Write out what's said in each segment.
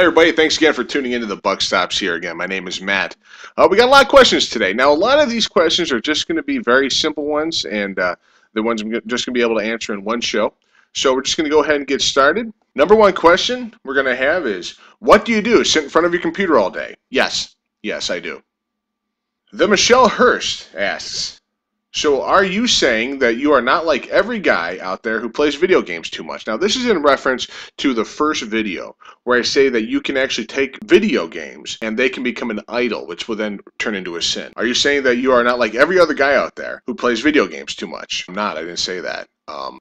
everybody, thanks again for tuning into the Buck Stops here again. My name is Matt. We got a lot of questions today. Now, a lot of these questions are just going to be very simple ones, and the ones I'm just going to be able to answer in one show. So we're just going to go ahead and get started. Number one question we're going to have is, what do you do? Sit in front of your computer all day? Yes. Yes, I do. The Michelle Hurst asks, so are you saying that you are not like every guy out there who plays video games too much? Now, this is in reference to the first video where I say that you can actually take video games and they can become an idol, which will then turn into a sin. Are you saying that you are not like every other guy out there who plays video games too much? I'm not. I didn't say that.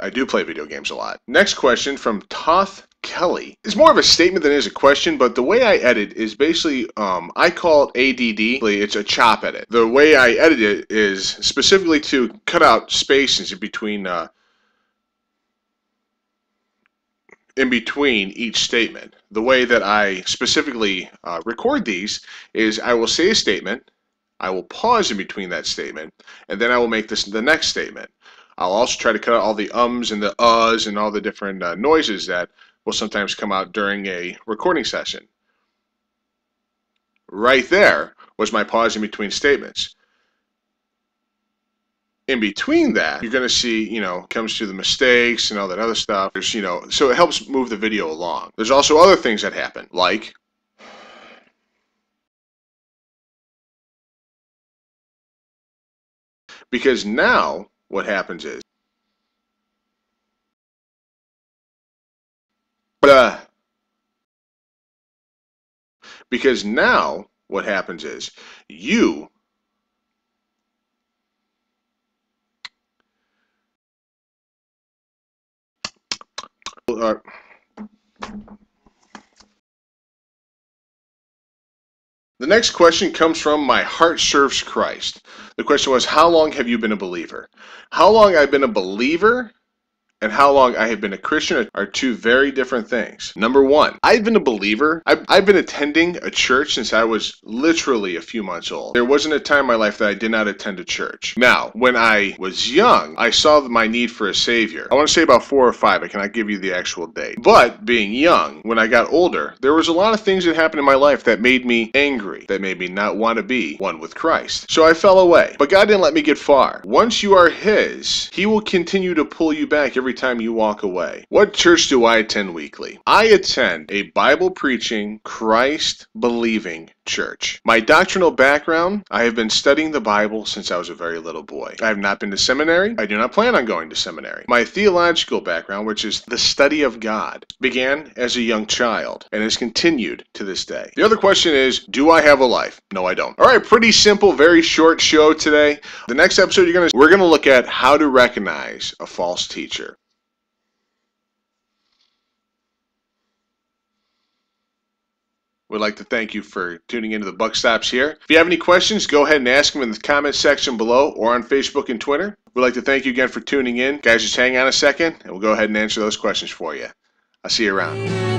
I do play video games a lot. Next question from Toth Kelly. It's more of a statement than it is a question, but the way I edit is basically, I call it ADD. It's a chop edit. The way I edit it is specifically to cut out spaces in between each statement. The way that I specifically record these is I will say a statement, I will pause in between that statement, and then I will make the next statement. I'll also try to cut out all the ums and the uhs and all the different noises that will sometimes come out during a recording session. Right there was my pause in between statements. In between that, you're going to see, comes to the mistakes and all that other stuff. There's, so it helps move the video along. There's also other things that happen, like because now what happens is you are The next question comes from My Heart Serves Christ. The question was, how long have you been a believer? How long I've been a believer and how long I have been a Christian are two very different things. Number one, I've been a believer. I've been attending a church since I was literally a few months old. There wasn't a time in my life that I did not attend a church. Now, when I was young, I saw my need for a Savior. I want to say about 4 or 5. I cannot give you the actual date. But being young, when I got older, there was a lot of things that happened in my life that made me angry, that made me not want to be one with Christ. So I fell away. But God didn't let me get far. Once you are His, He will continue to pull you back every time you walk away. What church do I attend weekly? I attend a Bible-preaching, Christ-believing church. My doctrinal background, I have been studying the Bible since I was a very little boy. I have not been to seminary. I do not plan on going to seminary. My theological background, which is the study of God, began as a young child and has continued to this day. The other question is, do I have a life? No, I don't. All right, pretty simple, very short show today. The next episode we're going to look at how to recognize a false teacher. We'd like to thank you for tuning into the Buck Stops here. If you have any questions, go ahead and ask them in the comment section below or on Facebook and Twitter. We'd like to thank you again for tuning in. Guys, just hang on a second, and we'll go ahead and answer those questions for you. I'll see you around.